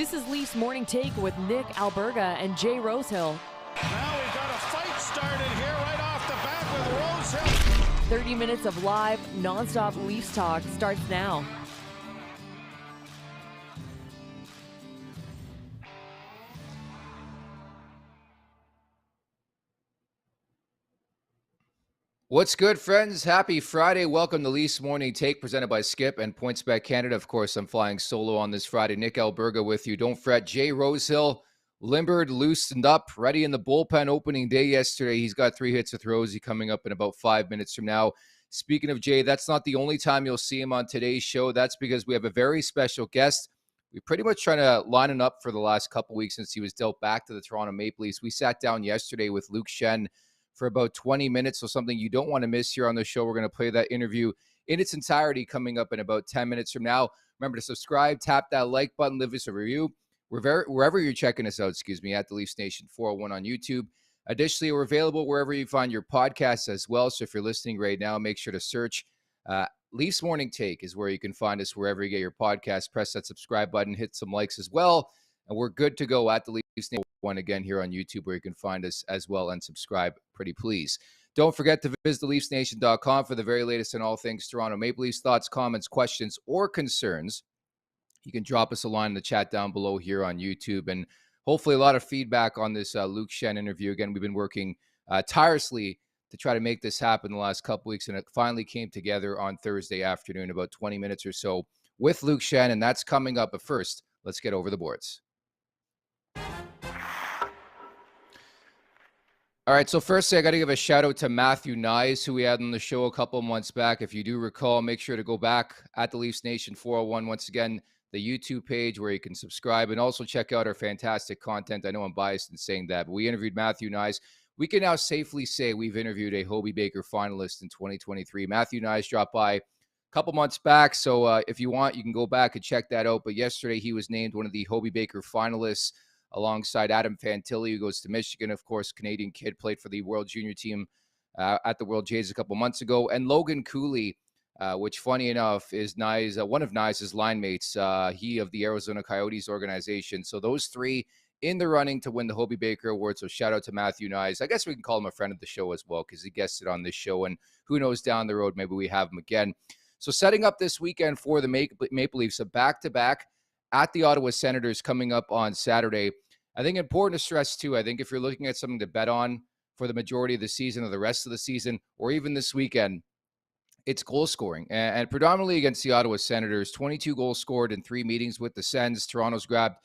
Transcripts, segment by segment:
This is Leafs Morning Take with Nick Alberga and Jay Rosehill. Now we've got a fight started here right off the bat with Rosehill. 30 minutes of live, nonstop Leafs talk starts now. What's good, friends? Happy Friday. Welcome to Leafs Morning Take, presented by Skip and PointsBet Canada. Of course, I'm flying solo on this Friday. Nick Alberga with you. Don't fret. Jay Rosehill, limbered, loosened up, ready in the bullpen opening day yesterday. He's got 3 hits with Rosie coming up in about 5 minutes from now. Speaking of Jay, that's not the only time you'll see him on today's show. That's because we have a very special guest. We're pretty much trying to line him up for the last couple weeks since he was dealt back to the Toronto Maple Leafs. We sat down yesterday with Luke Schenn for about 20 minutes, so something you don't want to miss here on the show. We're going to play that interview in its entirety coming up in about 10 minutes from now. Remember to subscribe, tap that like button, leave us a review. Wherever you're checking us out, at the Leafs Nation 401 on YouTube. Additionally, we're available wherever you find your podcasts as well. So if you're listening right now, make sure to search Leafs Morning Take is where you can find us wherever you get your podcast. Press that subscribe button, hit some likes as well. And we're good to go at the Leafs Nation one again here on YouTube, where you can find us as well and subscribe, pretty please. Don't forget to visit theleafsnation.com for the very latest in all things Toronto Maple Leafs. Thoughts, comments, questions, or concerns. You can drop us a line in the chat down below here on YouTube. And hopefully a lot of feedback on this Luke Schenn interview. Again, we've been working tirelessly to try to make this happen the last couple weeks, and it finally came together on Thursday afternoon, about 20 minutes or so, with Luke Schenn, and that's coming up. But first, let's get over the boards. All right, so firstly, I got to give a shout out to Matthew Nyes, who we had on the show a couple months back. If you do recall, make sure to go back at the Leafs Nation 401. Once again, the YouTube page where you can subscribe and also check out our fantastic content. I know I'm biased in saying that, but we interviewed Matthew Nyes. We can now safely say we've interviewed a Hobey Baker finalist in 2023. Matthew Nyes dropped by a couple months back, so if you want, you can go back and check that out. But yesterday, he was named one of the Hobey Baker finalists, alongside Adam Fantilli, who goes to Michigan, of course, Canadian kid, played for the World Junior team at the World Jays a couple months ago, and Logan Cooley, which, funny enough, is one of Nyes' line mates, he of the Arizona Coyotes organization. So those three in the running to win the Hobey Baker Award. So shout out to Matthew Nyes. I guess we can call him a friend of the show as well, because he guested on this show, and who knows, down the road, maybe we have him again. So setting up this weekend for the Maple Leafs, a back-to-back at the Ottawa Senators coming up on Saturday. I think important to stress, too, I think if you're looking at something to bet on for the majority of the season or the rest of the season, or even this weekend, it's goal scoring. And predominantly against the Ottawa Senators, 22 goals scored in 3 meetings with the Sens. Toronto's grabbed,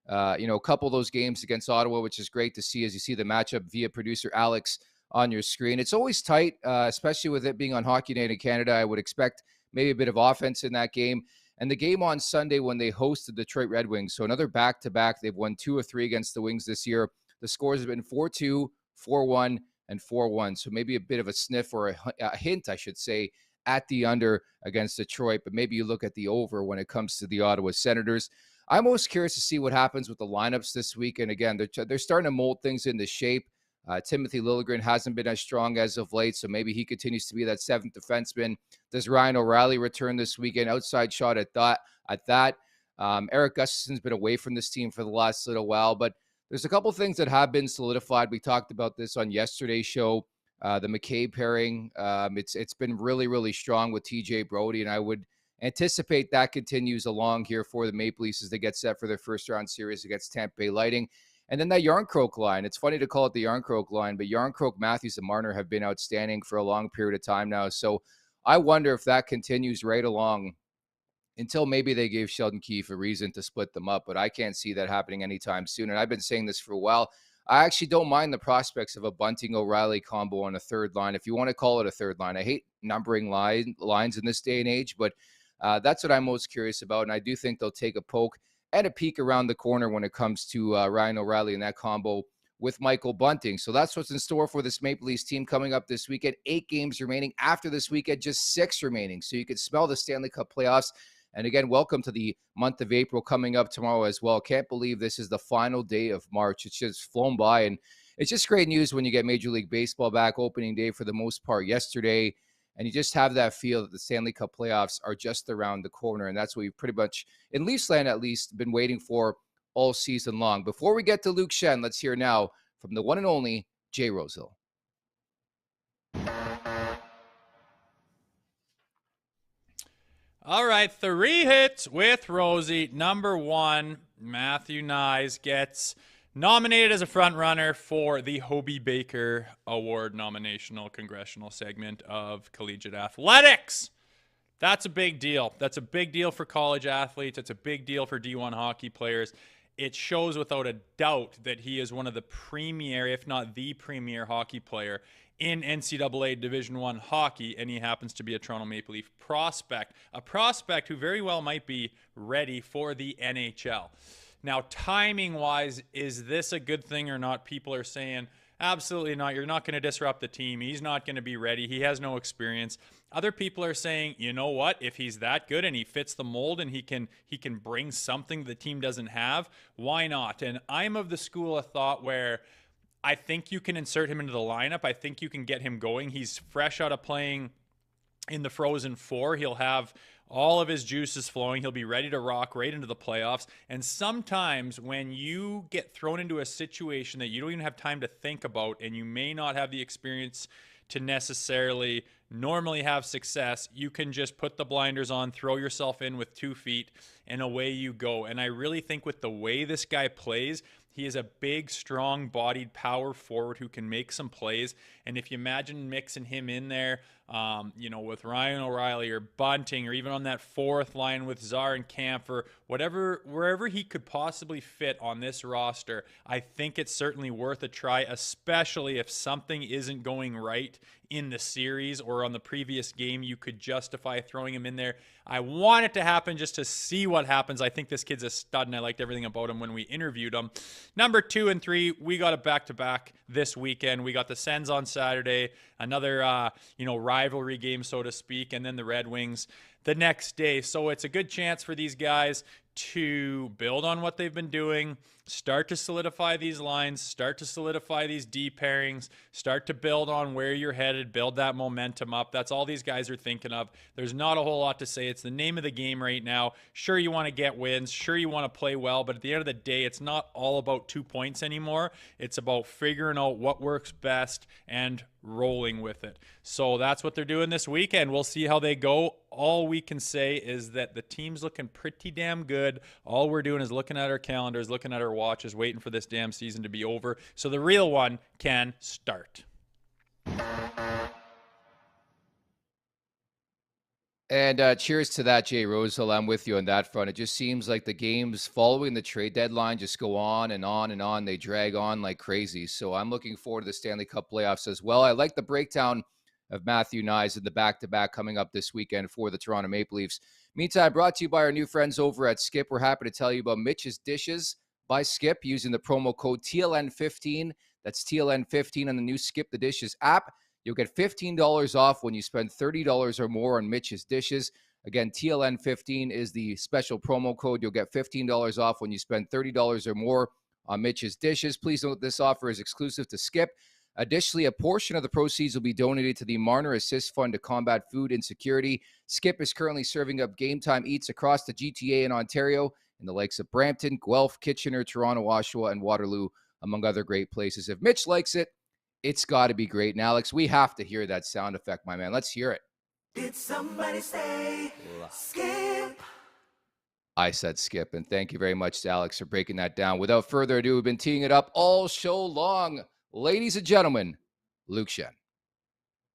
a couple of those games against Ottawa, which is great to see as you see the matchup via producer Alex on your screen. It's always tight, especially with it being on Hockey Night in Canada. I would expect maybe a bit of offense in that game. And the game on Sunday when they host the Detroit Red Wings, so another back-to-back. They've won 2 of 3 against the Wings this year. The scores have been 4-2, 4-1, and 4-1. So maybe a bit of a sniff or a hint, I should say, at the under against Detroit. But maybe you look at the over when it comes to the Ottawa Senators. I'm most curious to see what happens with the lineups this week. And again, they're starting to mold things into shape. Timothy Liljegren hasn't been as strong as of late, so maybe he continues to be that 7th defenseman. Does Ryan O'Reilly return this weekend? Outside shot at that. Eric Gustafson's been away from this team for the last little while, but there's a couple things that have been solidified. We talked about this on yesterday's show. The McCabe pairing, it's been really, really strong with TJ Brody, and I would anticipate that continues along here for the Maple Leafs as they get set for their first-round series against Tampa Bay Lightning. And then that Yarncroke line. It's funny to call it the Yarncroke line, but Yarncroke, Matthews, and Marner have been outstanding for a long period of time now. So I wonder if that continues right along until maybe they gave Sheldon Keefe a reason to split them up. But I can't see that happening anytime soon. And I've been saying this for a while. I actually don't mind the prospects of a Bunting-O'Reilly combo on a third line, if you want to call it a third line. I hate numbering lines in this day and age, but that's what I'm most curious about. And I do think they'll take a poke and a peek around the corner when it comes to Ryan O'Reilly and that combo with Michael Bunting. So that's what's in store for this Maple Leafs team coming up this weekend. 8 games remaining. After this weekend, just 6 remaining. So you can smell the Stanley Cup playoffs. And again, welcome to the month of April coming up tomorrow as well. Can't believe this is the final day of March. It's just flown by. And it's just great news when you get Major League Baseball back opening day for the most part yesterday. And you just have that feel that the Stanley Cup playoffs are just around the corner. And that's what we've pretty much, in Leafs land at least, been waiting for all season long. Before we get to Luke Schenn, let's hear now from the one and only Jay Rosehill. All right, 3 hits with Rosie. Number 1, Matthew Nyes gets nominated as a front runner for the Hobie Baker Award nominational congressional segment of collegiate athletics. That's a big deal. That's a big deal for college athletes. It's a big deal for D1 hockey players. It shows without a doubt that he is one of the premier, if not the premier hockey player in NCAA Division I hockey, and he happens to be a Toronto Maple Leaf prospect, a prospect who very well might be ready for the NHL. Now, timing-wise, is this a good thing or not? People are saying, absolutely not. You're not going to disrupt the team. He's not going to be ready. He has no experience. Other people are saying, you know what? If he's that good and he fits the mold and he can bring something the team doesn't have, why not? And I'm of the school of thought where I think you can insert him into the lineup. I think you can get him going. He's fresh out of playing in the Frozen Four. He'll have all of his juices flowing. He'll be ready to rock right into the playoffs. And sometimes when you get thrown into a situation that you don't even have time to think about and you may not have the experience to necessarily normally have success, you can just put the blinders on, throw yourself in with 2 feet, and away you go. And I really think with the way this guy plays, he is a big, strong-bodied power forward who can make some plays. And if you imagine mixing him in there, with Ryan O'Reilly or Bunting, or even on that 4th line with Czar and Kampfer, wherever he could possibly fit on this roster, I think it's certainly worth a try, especially if something isn't going right in the series or on the previous game. You could justify throwing him in there. I want it to happen just to see what happens. I think this kid's a stud, and I liked everything about him when we interviewed him. Number 2 and 3, we got a back-to-back this weekend. We got the Sens on Saturday, another rivalry game, so to speak, and then the Red Wings the next day. So it's a good chance for these guys to build on what they've been doing, start to solidify these lines, start to solidify these D pairings, start to build on where you're headed, build that momentum up. That's all these guys are thinking of. There's not a whole lot to say. It's the name of the game right now. Sure, you want to get wins. Sure, you want to play well. But at the end of the day, it's not all about 2 points anymore. It's about figuring out what works best and rolling with it. So that's what they're doing this weekend. We'll see how they go. All we can say is that the team's looking pretty damn good. All we're doing is looking at our calendars, looking at our watches, waiting for this damn season to be over so the real one can start. And cheers to that, Jay Rosehill. I'm with you on that front. It just seems like the games following the trade deadline just go on and on and on. They drag on like crazy. So I'm looking forward to the Stanley Cup playoffs as well. I like the breakdown of Matthew Nyes in the back-to-back coming up this weekend for the Toronto Maple Leafs. Meantime, brought to you by our new friends over at Skip. We're happy to tell you about Mitch's Dishes by Skip using the promo code TLN15. That's TLN15 on the new Skip the Dishes app. You'll get $15 off when you spend $30 or more on Mitch's Dishes. Again, TLN15 is the special promo code. You'll get $15 off when you spend $30 or more on Mitch's Dishes. Please note this offer is exclusive to Skip. Additionally, a portion of the proceeds will be donated to the Marner Assist Fund to combat food insecurity. Skip is currently serving up game time eats across the GTA in Ontario in the likes of Brampton, Guelph, Kitchener, Toronto, Oshawa, and Waterloo, among other great places. If Mitch likes it, it's got to be great. And Alex, we have to hear that sound effect, my man. Let's hear it. Did somebody say Skip? I said Skip, and thank you very much to Alex for breaking that down. Without further ado, we've been teeing it up all show long. Ladies and gentlemen, Luke Schenn.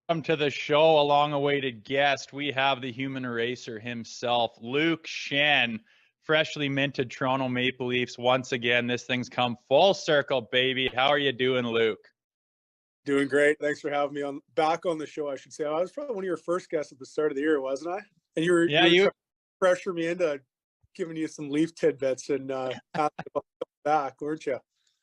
Welcome to the show, a long-awaited guest. We have the human eraser himself, Luke Schenn, freshly minted Toronto Maple Leafs. Once again, this thing's come full circle, baby. How are you doing, Luke? Doing great. Thanks for having me back on the show, I should say. I was probably one of your first guests at the start of the year, wasn't I? And you were trying to pressure me into giving you some Leaf tidbits and asking about back, weren't you?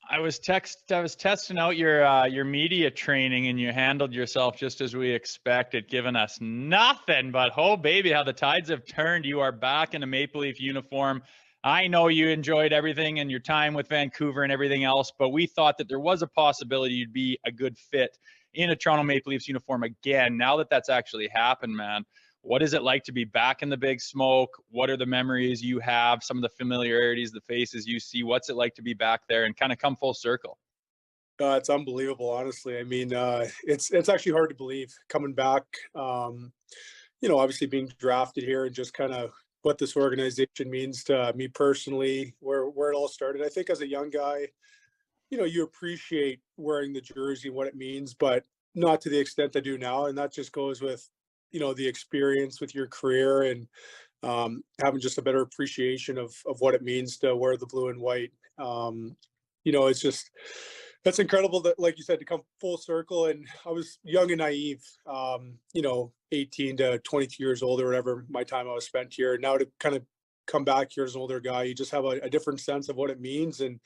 I was testing out your media training, and you handled yourself just as we expected, giving us nothing but, oh baby, how the tides have turned. You are back in a Maple Leaf uniform. I know you enjoyed everything and your time with Vancouver and everything else, but we thought that there was a possibility you'd be a good fit in a Toronto Maple Leafs uniform again. Now that that's actually happened, man, What is it like to be back in the big smoke? What are the memories you have? Some of the familiarities, the faces you see. What's it like to be back there and kind of come full circle? It's unbelievable, honestly. I mean, it's actually hard to believe coming back. Obviously being drafted here and just kind of what this organization means to me personally, where it all started. I think as a young guy, you appreciate wearing the jersey, what it means, but not to the extent I do now. And that just goes with, the experience with your career and having just a better appreciation of what it means to wear the blue and white. It's just, that's incredible that, like you said, to come full circle. And I was young and naive, 18 to 22 years old or whatever my time I was spent here. Now to kind of come back here as an older guy, you just have a different sense of what it means. And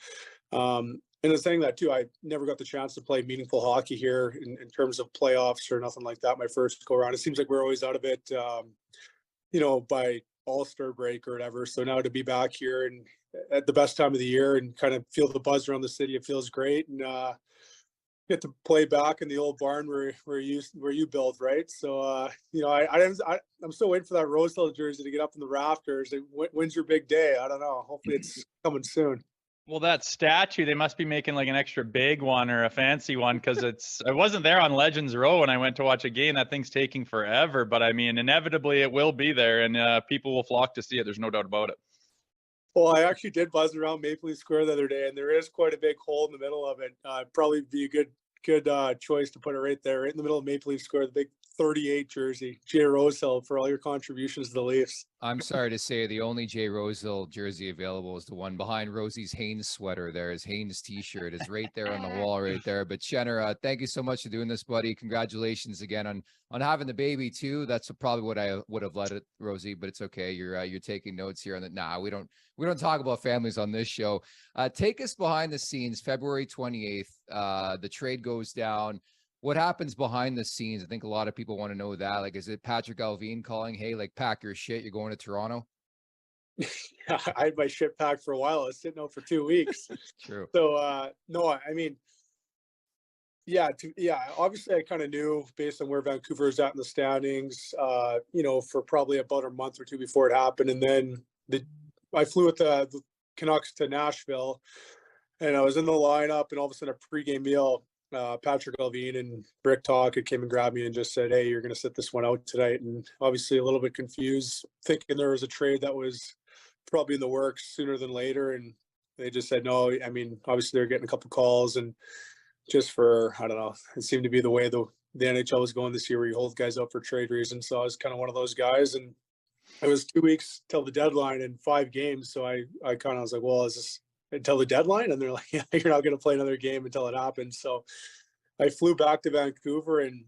in saying that too, I never got the chance to play meaningful hockey here in terms of playoffs or nothing like that. My first go around, it seems like we're always out of it, by All-Star break or whatever. So now to be back here and at the best time of the year and kind of feel the buzz around the city, it feels great. And get to play back in the old barn where you built, right? So I'm still waiting for that Rosehill jersey to get up in the rafters. When's your big day? I don't know. Hopefully it's coming soon. Well, that statue, they must be making like an extra big one or a fancy one, because I wasn't there on Legends Row when I went to watch a game. That thing's taking forever, but I mean, inevitably it will be there, and people will flock to see it. There's no doubt about it. Well, I actually did buzz around Maple Leaf Square the other day, and there is quite a big hole in the middle of it. Probably be a good choice to put it right there, right in the middle of Maple Leaf Square, the big 38 jersey. Jay Rosehill, for all your contributions to the Leafs. I'm sorry to say the only Jay Rosehill jersey available is the one behind Rosie's Haynes sweater. There, his Haynes t-shirt is right there on the wall right there. But Schenner, thank you so much for doing this, buddy. Congratulations again on having the baby too. That's probably what I would have let it, Rosie, but it's okay. You're taking notes here on that. Nah, we don't talk about families on this show. Take us behind the scenes. February 28th, the trade goes down. What happens behind the scenes? I think a lot of people want to know that. Like, is it Patrick Alvine calling, hey, like, pack your shit, you're going to Toronto? Yeah, I had my shit packed for a while. I was sitting out for 2 weeks. True. So, no, I mean, obviously I kind of knew based on where Vancouver is at in the standings, for probably about a month or two before it happened. And then I flew with the Canucks to Nashville, and I was in the lineup, and all of a sudden a pregame meal, Patrick Alvine and Brick Talk came and grabbed me and just said, hey, you're going to sit this one out tonight. And obviously a little bit confused, thinking there was a trade that was probably in the works sooner than later. And they just said, no. I mean, obviously they're getting a couple calls, and just for, I don't know, it seemed to be the way the NHL was going this year, where you hold guys up for trade reasons. So I was kind of one of those guys, and it was 2 weeks till the deadline and 5 games. So I kind of was like, well, is this until the deadline? And they're like, yeah, you're not going to play another game until it happens. So I flew back to Vancouver, and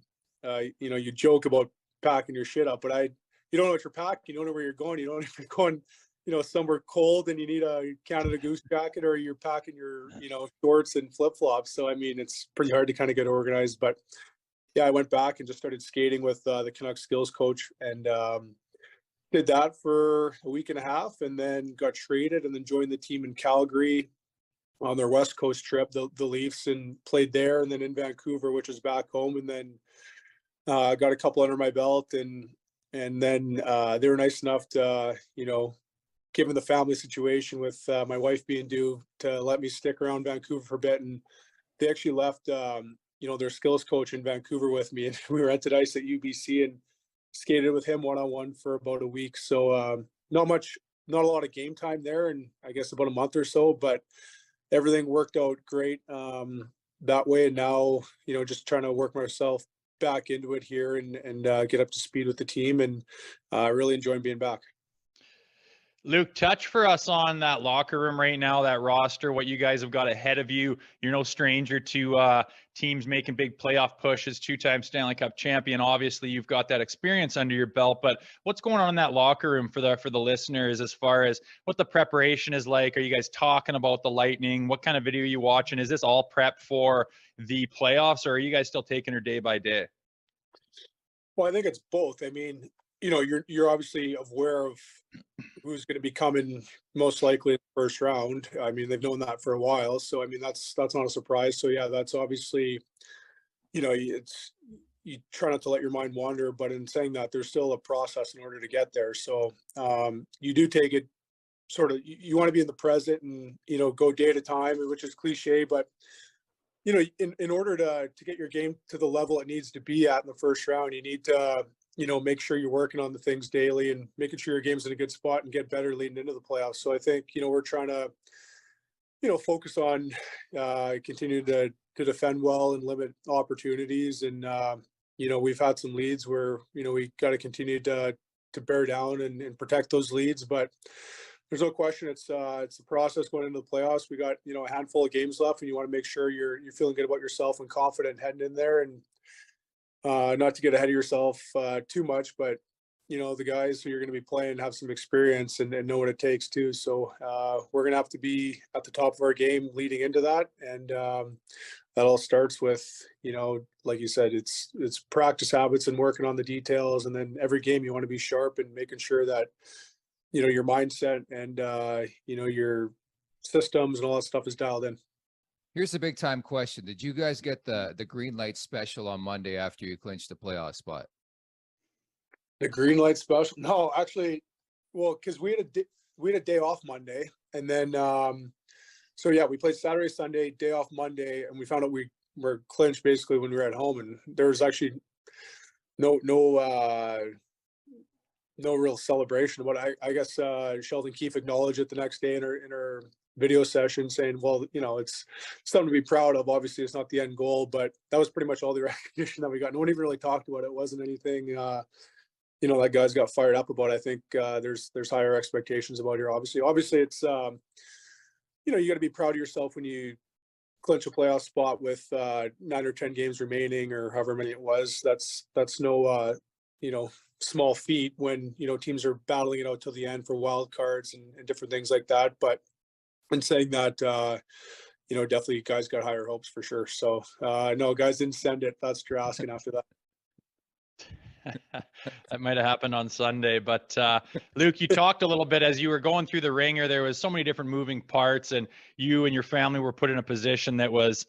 you joke about packing your shit up, but you don't know what you're packing. You don't know where you're going. You don't know if you're going, somewhere cold and you need a Canada Goose jacket, or you're packing your, shorts and flip flops. So, I mean, it's pretty hard to kind of get organized, but yeah, I went back and just started skating with the Canucks skills coach, and did that for a week and a half, and then got traded, and then joined the team in Calgary on their West Coast trip, the Leafs, and played there, and then in Vancouver, which was back home, and then got a couple under my belt, and then they were nice enough to, given the family situation with my wife being due, to let me stick around Vancouver for a bit. And they actually left, their skills coach in Vancouver with me, and we rented ice at UBC and skated with him one-on-one for about a week. So not a lot of game time there, and I guess about a month or so, but everything worked out great that way. And now, just trying to work myself back into it here and get up to speed with the team, and really enjoying being back. Luke, touch for us on that locker room right now, that roster, what you guys have got ahead of you. You're no stranger to teams making big playoff pushes, 2-time Stanley Cup champion. Obviously, you've got that experience under your belt, but what's going on in that locker room for the listeners, as far as what the preparation is like? Are you guys talking about the Lightning? What kind of video are you watching? Is this all prep for the playoffs, or are you guys still taking her day by day? Well, I think it's both. I mean, you're obviously aware of who's going to be coming most likely in the first round. I mean, they've known that for a while. So, I mean, that's not a surprise. So, yeah, that's obviously, it's you try not to let your mind wander, but in saying that, there's still a process in order to get there. So you do take it sort of, you want to be in the present and, go day at a time, which is cliche, but in order to get your game to the level it needs to be at in the first round, you need to, make sure you're working on the things daily and making sure your game's in a good spot and get better leading into the playoffs. So I think, we're trying to, focus on continue to defend well and limit opportunities. And, we've had some leads where, we got to continue to bear down and protect those leads. But there's no question it's the process going into the playoffs. We got, a handful of games left, and you want to make sure you're feeling good about yourself and confident heading in there, and not to get ahead of yourself too much, but the guys who you're going to be playing have some experience and know what it takes too. So we're going to have to be at the top of our game leading into that. And that all starts with, like you said, it's practice habits and working on the details. And then every game you want to be sharp and making sure that, your mindset and, your systems and all that stuff is dialed in. Here's the big time question. Did you guys get the green light special on Monday after you clinched the playoff spot? The green light special? No, actually, well, because we had a day off Monday, and then so yeah, we played Saturday, Sunday, day off Monday, and we found out we were clinched basically when we were at home, and there was actually no real celebration. But I guess Sheldon Keefe acknowledged it the next day in her video session, saying, well, it's something to be proud of. Obviously, it's not the end goal, but that was pretty much all the recognition that we got. No one even really talked about it. It wasn't anything that guys got fired up about. I think there's higher expectations about here. Obviously it's you got to be proud of yourself when you clinch a playoff spot with 9 or 10 games remaining, or however many it was. That's no small feat when teams are battling it out till the end for wild cards and different things like that. But in saying that, definitely guys got higher hopes for sure. So no, guys didn't send it. That's what you're asking after that. That might have happened on Sunday, but Luke, you talked a little bit as you were going through the ringer. There was so many different moving parts, and you and your family were put in a position that was,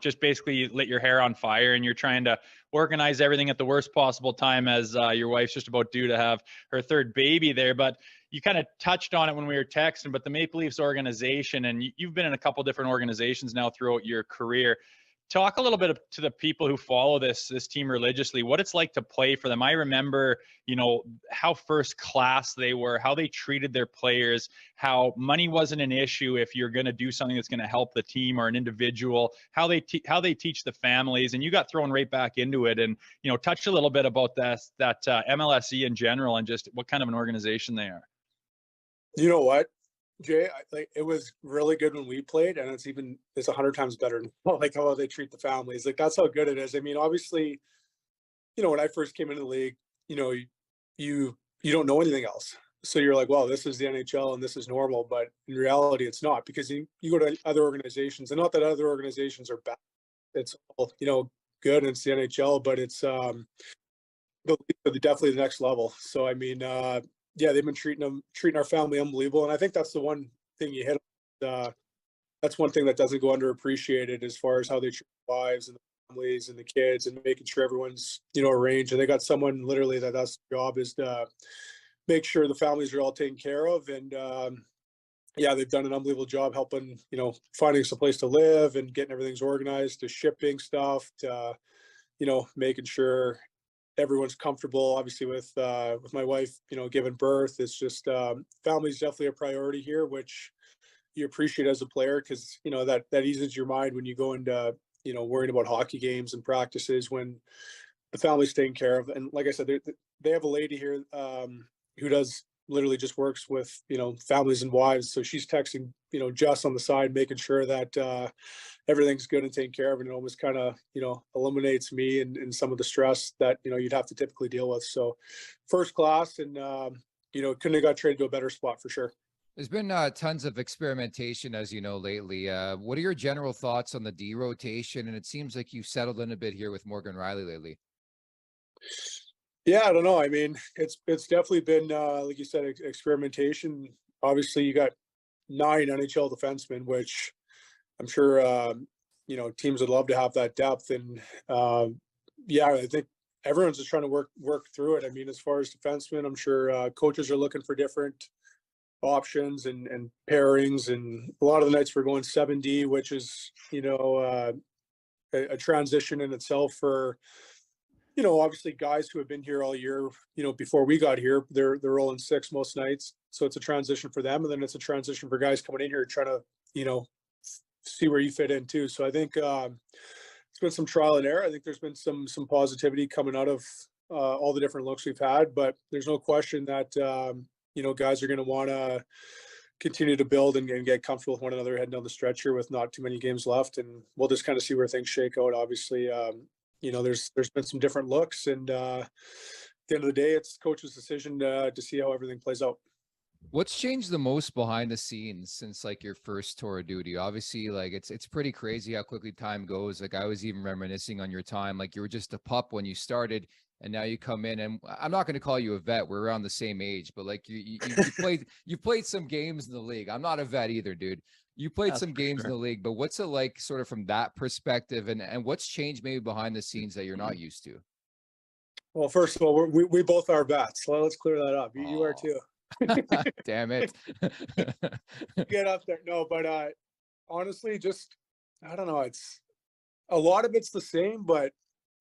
just basically lit your hair on fire, and you're trying to organize everything at the worst possible time as your wife's just about due to have her third baby there. But you kind of touched on it when we were texting, but the Maple Leafs organization, and you've been in a couple different organizations now throughout your career. Talk a little bit to the people who follow this team religiously, what it's like to play for them. I remember, how first class they were, how they treated their players, how money wasn't an issue if you're going to do something that's going to help the team or an individual, how they teach the families, and you got thrown right back into it. And, touch a little bit about that MLSE in general and just what kind of an organization they are. You know what, Jay, it was really good when we played, and it's 100 times better now, like how they treat the families. Like, that's how good it is. I mean, obviously, when I first came into the league, you don't know anything else. So you're like, well, this is the NHL and this is normal. But in reality, it's not, because you go to other organizations, and not that other organizations are bad. It's all, good, and it's the NHL, but it's definitely the next level. So, I mean, yeah, they've been treating our family unbelievable. And I think that's the one thing you hit. That's one thing that doesn't go underappreciated as far as how they treat wives and the families and the kids, and making sure everyone's, arranged. And they got someone literally that's their job is to make sure the families are all taken care of. And yeah, they've done an unbelievable job helping, finding some place to live and getting everything's organized, to shipping stuff, to, making sure everyone's comfortable. Obviously with my wife, giving birth, it's just family's definitely a priority here, which you appreciate as a player, because that eases your mind when you go into worrying about hockey games and practices, when the family's taken care of. And like I said, they have a lady here who does literally just works with families and wives, so she's texting Jess on the side, making sure that everything's good and taken care of, and it almost kind of eliminates me and some of the stress that you'd have to typically deal with. So first class, and couldn't have got traded to a better spot for sure. There's been tons of experimentation, as you know, lately. What are your general thoughts on the D rotation? And it seems like you've settled in a bit here with Morgan Rielly lately. Yeah, I don't know. I mean, it's definitely been, like you said, experimentation. Obviously, you got 9 NHL defensemen, which I'm sure, teams would love to have that depth. And, yeah, I think everyone's just trying to work through it. I mean, as far as defensemen, I'm sure coaches are looking for different options and pairings, and a lot of the nights we're going 7D, which is, you know, a transition in itself for, you know, obviously guys who have been here all year, you know, before we got here, they're rolling 6 most nights. So it's a transition for them. And then it's a transition for guys coming in here trying to, you know, see where you fit in too. So I think it's been some trial and error. I think there's been some positivity coming out of all the different looks we've had, but there's no question that, you know, guys are going to want to continue to build and get comfortable with one another heading down the stretch here with not too many games left. And we'll just kind of see where things shake out. Obviously, you know, there's been some different looks, and at the end of the day, it's coach's decision to see how everything plays out. What's changed the most behind the scenes since like your first tour of duty? Obviously, like it's pretty crazy how quickly time goes. Like I was even reminiscing on your time, like you were just a pup when you started, and now you come in, and I'm not going to call you a vet. We're around the same age, but like you played some games in the league. I'm not a vet either, dude. You played some games in the league, but what's it like sort of from that perspective, and what's changed maybe behind the scenes that you're not used to? Well, first of all, we both are vets. So let's clear that up. You are too. Damn it. Get up there. No, but honestly, just, I don't know. It's a lot of it's the same, but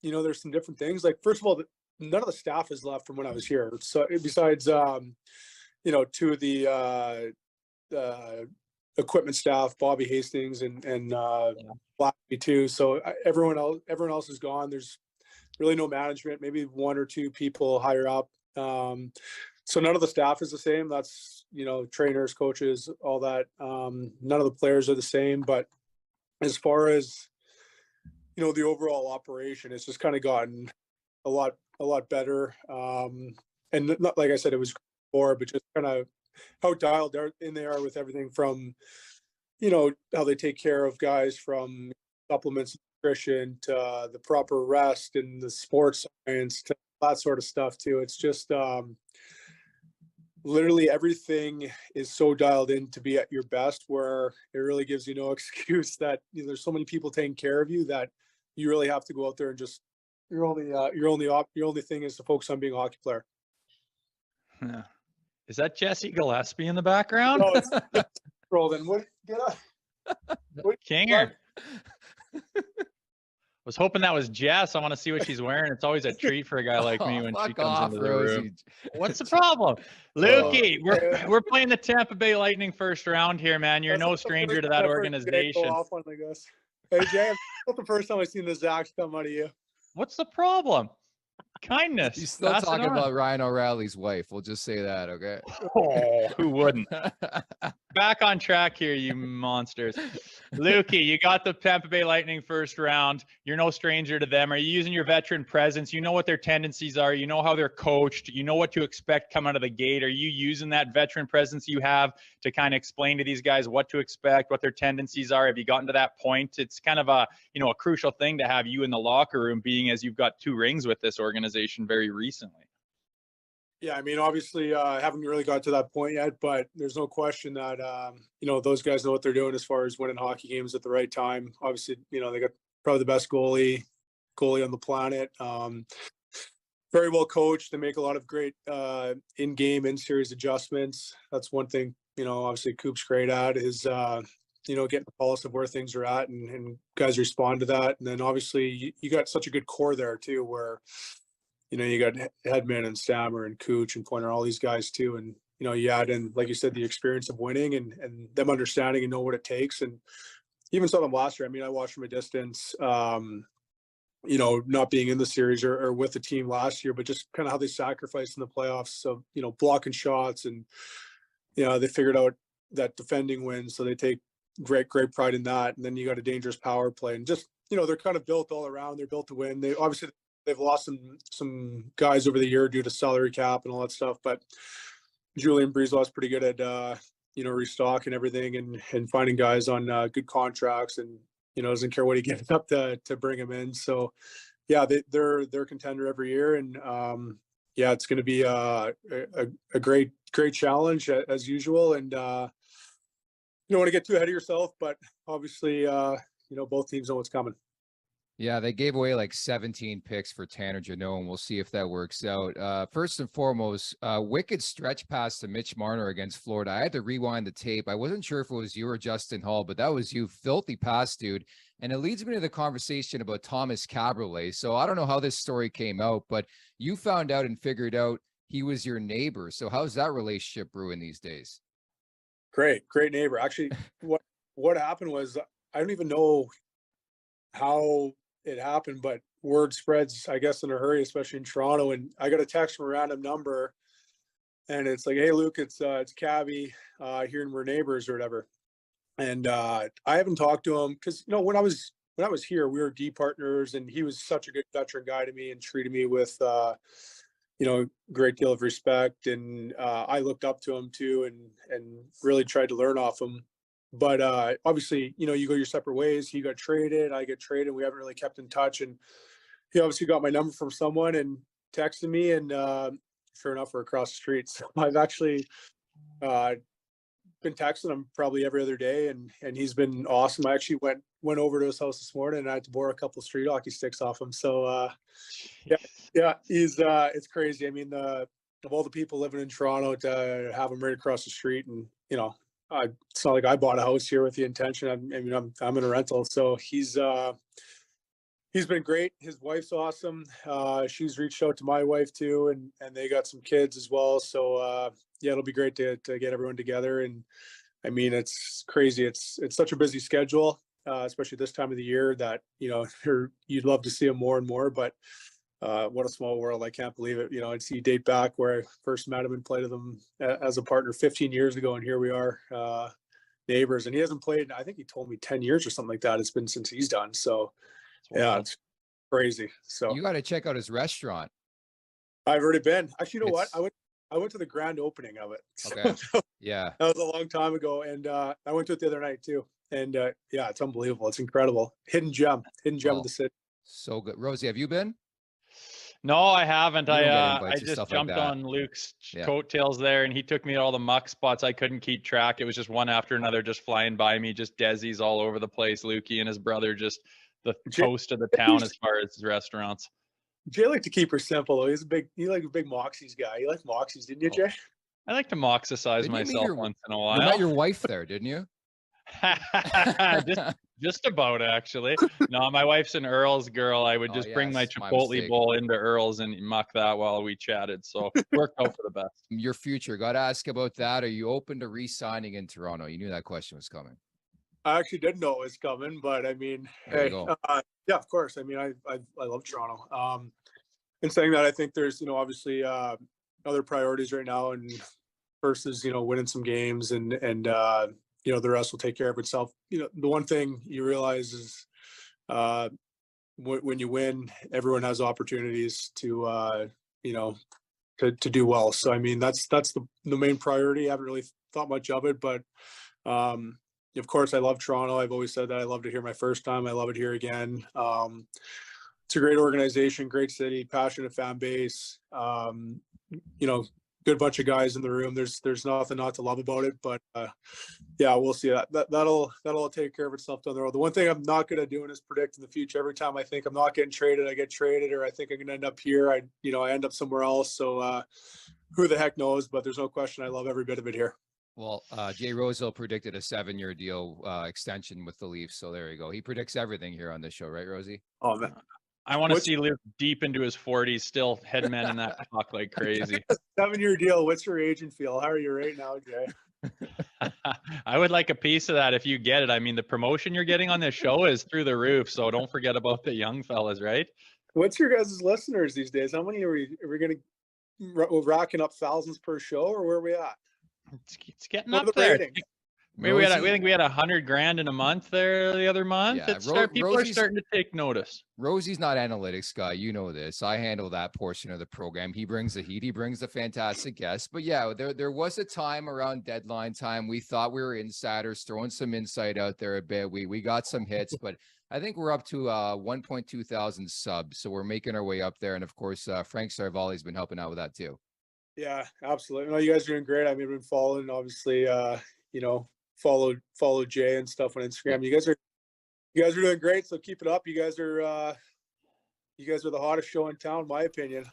you know, there's some different things. Like, first of all, none of the staff is left from when I was here. So besides, you know, 2 of the equipment staff, Bobby Hastings and Blackie too. So everyone else is gone. There's really no management, maybe 1 or 2 people higher up. So none of the staff is the same. That's, you know, trainers, coaches, all that. None of the players are the same, but as far as, you know, the overall operation, it's just kind of gotten a lot better. And not, like I said, it was before, but just kind of how dialed in they are with everything from, you know, how they take care of guys from supplements, nutrition, to the proper rest and the sports science, to that sort of stuff too. It's just literally everything is so dialed in to be at your best, where it really gives you no excuse that, you know, there's so many people taking care of you that you really have to go out there and just, your only thing is to focus on being a hockey player. Yeah. Is that Jesse Gillespie in the background? No, it's Roldan. What? Get up. Kinger. Was hoping that was Jess. I want to see what she's wearing. It's always a treat for a guy like me when she comes into the room. What's the problem? Lukey, we're playing the Tampa Bay Lightning first round here, man. You're no stranger to that organization. Hey, Jay, not the first time I've seen the Zacks come out of you. What's the problem? Kindness. He's still talking about Ryan O'Reilly's wife. We'll just say that, okay? Oh, who wouldn't? Back on track here, you monsters. Lukey, you got the Tampa Bay Lightning first round. You're no stranger to them. Are you using your veteran presence? You know what their tendencies are. You know how they're coached. You know what to expect coming out of the gate. Are you using that veteran presence you have to kind of explain to these guys what to expect, what their tendencies are? Have you gotten to that point? It's kind of a, you know, a crucial thing to have you in the locker room, being as you've got 2 rings with this organization very recently. Yeah, I mean, obviously, I haven't really got to that point yet, but there's no question that, you know, those guys know what they're doing as far as winning hockey games at the right time. Obviously, you know, they got probably the best goalie on the planet. Very well coached. They make a lot of great in-game, in-series adjustments. That's one thing, you know, obviously Coop's great at is, you know, getting the pulse of where things are at, and guys respond to that. And then obviously you got such a good core there too, where, you know, you got Hedman and Stammer and Cooch and Pointer, all these guys too. And, you know, you add in, like you said, the experience of winning and them understanding and know what it takes. And even saw them last year. I mean, I watched from a distance, you know, not being in the series or with the team last year, but just kind of how they sacrificed in the playoffs. So, you know, blocking shots, and, you know, they figured out that defending wins. So they take great pride in that. And then you got a dangerous power play, and just, you know, they're kind of built all around. They're built to win. They've lost some guys over the year due to salary cap and all that stuff, but Julian Breezew's pretty good at you know, restocking everything and finding guys on good contracts, and, you know, doesn't care what he gives up to bring them in. So yeah, they're a contender every year, and yeah, it's going to be a great challenge as usual. And you don't want to get too ahead of yourself, but obviously you know, both teams know what's coming. Yeah, they gave away like 17 picks for Tanner Jeannot, and we'll see if that works out. First and foremost, wicked stretch pass to Mitch Marner against Florida. I had to rewind the tape. I wasn't sure if it was you or Justin Hall, but that was you. Filthy pass, dude. And it leads me to the conversation about Thomas Cabriolet. So I don't know how this story came out, but you found out and figured out he was your neighbor. So how's that relationship brewing these days? Great neighbor. Actually, what happened was, I don't even know how it happened, but word spreads, I guess, in a hurry, especially in Toronto. And I got a text from a random number, and it's like, "Hey, Luke, it's Cabby, hearing we're neighbors or whatever." And I haven't talked to him because, when I was here, we were D partners, and he was such a good veteran guy to me and treated me with great deal of respect. And I looked up to him too, and really tried to learn off him. But obviously, you go your separate ways. He got traded, I get traded. We haven't really kept in touch. And he obviously got my number from someone and texted me. And sure enough, we're across the street. So I've actually been texting him probably every other day, and he's been awesome. I actually went over to his house this morning, and I had to borrow a couple of street hockey sticks off him. So yeah, he's it's crazy. I mean, of all the people living in Toronto, to have him right across the street, and it's not like I bought a house here with the intention. I'm in a rental, so he's been great. His wife's awesome. She's reached out to my wife too, and they got some kids as well. So yeah, it'll be great to get everyone together. And I mean, it's crazy. It's such a busy schedule, especially this time of the year, that you'd love to see them more and more. But what a small world. I can't believe it. It's you date back where I first met him and played with him as a partner 15 years ago. And here we are, neighbors. And he hasn't played, I think he told me 10 years or something like that. It's been since he's done. So yeah, it's crazy. So you got to check out his restaurant. I've already been. Actually, you know what? I went to the grand opening of it. Okay. Yeah. That was a long time ago. And I went to it the other night too. And yeah, it's unbelievable. It's incredible. Hidden gem of the city. So good. Rosie, have you been? No, I haven't. I just jumped like on Luke's coattails there, and he took me to all the muck spots I couldn't keep track. It was just one after another, just flying by me, just Desi's all over the place. Lukey and his brother, just the toast of the town as far as restaurants. Jay liked to keep her simple though. He like a big Moxies guy. You like Moxies, didn't you, Jay? I like to moxicize myself once in a while. You met your wife there, didn't you? just about, actually. No, my wife's an Earl's girl. I would just bring my Chipotle bowl into Earl's and muck that while we chatted. So worked out for the best. Your future, got to ask about that. Are you open to re-signing in Toronto? You knew that question was coming. I actually didn't know it was coming, but I mean, hey, yeah, of course. I mean, I love Toronto. And saying that, I think there's obviously other priorities right now, and first is winning some games, and the rest will take care of itself. The one thing you realize is when you win, everyone has opportunities to to do well. So I mean, that's the main priority. I haven't really thought much of it, but of course, I love Toronto. I've always said that. I loved it here my first time. I love it here again. It's a great organization, great city, passionate fan base. Good bunch of guys in the room. There's nothing not to love about it. But yeah, we'll see. That'll take care of itself down the road. The one thing I'm not good at doing is predicting the future. Every time I think I'm not getting traded, I get traded, or I think I'm going to end up here, I end up somewhere else. So who the heck knows? But there's no question. I love every bit of it here. Well, Jay Rosehill predicted a 7-year deal extension with the Leafs. So there you go. He predicts everything here on this show, right, Rosie? Oh, man. I want to see Luke deep into his 40s, still headman in that puck like crazy. 7-year deal. What's your agent feel? How are you right now, Jay? I would like a piece of that if you get it. I mean, the promotion you're getting on this show is through the roof. So don't forget about the young fellas, right? What's your guys' listeners these days? How many are we going to racking up thousands per show, or where are we at? It's getting up there. Maybe we think we had $100,000 in a month there the other month. Yeah, people are starting to take notice. Rosie's not analytics guy. You know this. I handle that portion of the program. He brings the heat. He brings the fantastic guests. But yeah, there was a time around deadline time we thought we were insiders, throwing some insight out there a bit. We got some hits, but I think we're up to 1.2 thousand subs. So we're making our way up there. And of course, Frank Sarvalli's been helping out with that too. Yeah, absolutely. No, you guys are doing great. I mean, I've been following, obviously, follow Jay and stuff on Instagram. You You guys are doing great, so keep it up. You guys are the hottest show in town, in my opinion.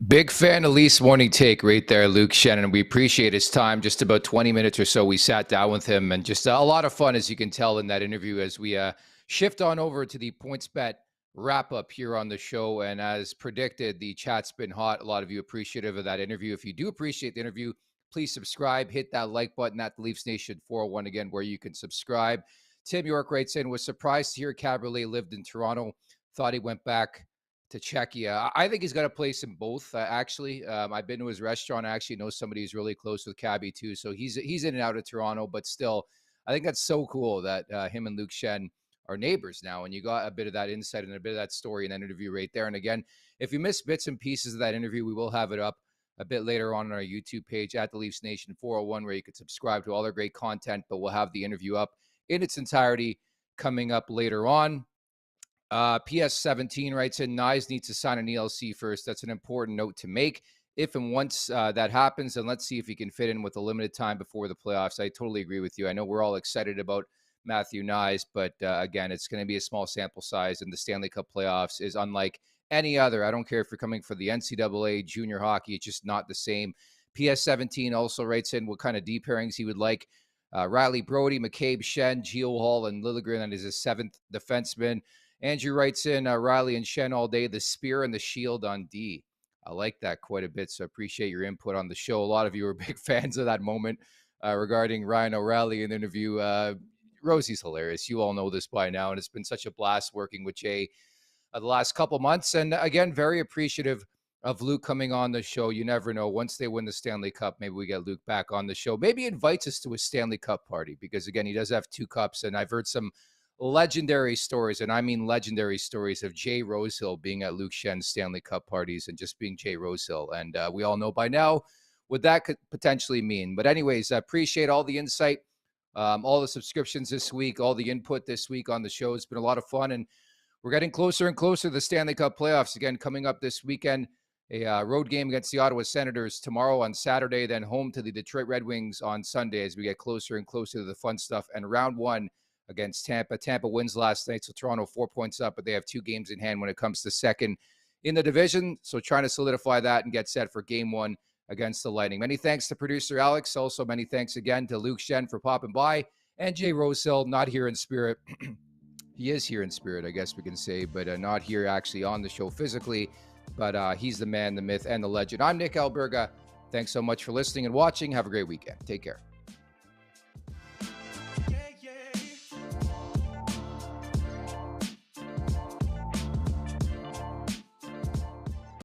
Big fan of Leafs Morning Take right there, Luke Schenn, and we appreciate his time. Just about 20 minutes or so, we sat down with him, and just a lot of fun, as you can tell in that interview, as we shift on over to the PointsBet wrap-up here on the show. And as predicted, the chat's been hot. A lot of you appreciative of that interview. If you do appreciate the interview, please subscribe. Hit that like button at the Leafs Nation 401 again, where you can subscribe. Tim York writes in, was surprised to hear Cabriolet lived in Toronto. Thought he went back to Czechia. I think he's got a place in both, actually. I've been to his restaurant. I actually know somebody who's really close with Cabby, too. So he's in and out of Toronto. But still, I think that's so cool that him and Luke Schenn are neighbors now. And you got a bit of that insight and a bit of that story in that interview right there. And again, if you missed bits and pieces of that interview, we will have it up a bit later on our YouTube page at the Leafs Nation 401, where you can subscribe to all their great content. But we'll have the interview up in its entirety coming up later on. PS17 writes in, Nyes needs to sign an ELC first. That's an important note to make. If and once that happens, then let's see if he can fit in with a limited time before the playoffs. I totally agree with you. I know we're all excited about Matthew Nyes, but again, it's going to be a small sample size, and the Stanley Cup Playoffs is unlike any other. I don't care if you're coming for the NCAA, junior hockey. It's just not the same. PS17 also writes in what kind of deep pairings he would like. Riley Brody, McCabe, Schenn, Geo Hall, and Liljegren, and is his seventh defenseman. Andrew writes in, Riley and Schenn all day, the spear and the shield on D. I like that quite a bit, so appreciate your input on the show. A lot of you are big fans of that moment regarding Ryan O'Reilly in the interview. Rosie's hilarious. You all know this by now, and it's been such a blast working with Jay the last couple months. And again, very appreciative of Luke coming on the show. You never know. Once they win the Stanley Cup, maybe we get Luke back on the show. Maybe he invites us to a Stanley Cup party, because, again, he does have 2 cups, and I've heard some legendary stories, and I mean legendary stories, of Jay Rosehill being at Luke Schenn's Stanley Cup parties and just being Jay Rosehill. And we all know by now what that could potentially mean. But anyways, I appreciate all the insight, all the subscriptions this week, all the input this week on the show. It's been a lot of fun, and we're getting closer and closer to the Stanley Cup playoffs. Again, coming up this weekend, a road game against the Ottawa Senators tomorrow on Saturday, then home to the Detroit Red Wings on Sunday as we get closer and closer to the fun stuff. And round 1 against Tampa. Tampa wins last night, so Toronto 4 points up, but they have 2 games in hand when it comes to second in the division. So trying to solidify that and get set for game 1 against the Lightning. Many thanks to producer Alex. Also, many thanks again to Luke Schenn for popping by, and Jay Rosehill, not here in spirit. He is here in spirit, I guess we can say, but not here actually on the show physically. But he's the man, the myth, and the legend. I'm Nick Alberga. Thanks so much for listening and watching. Have a great weekend. Take care.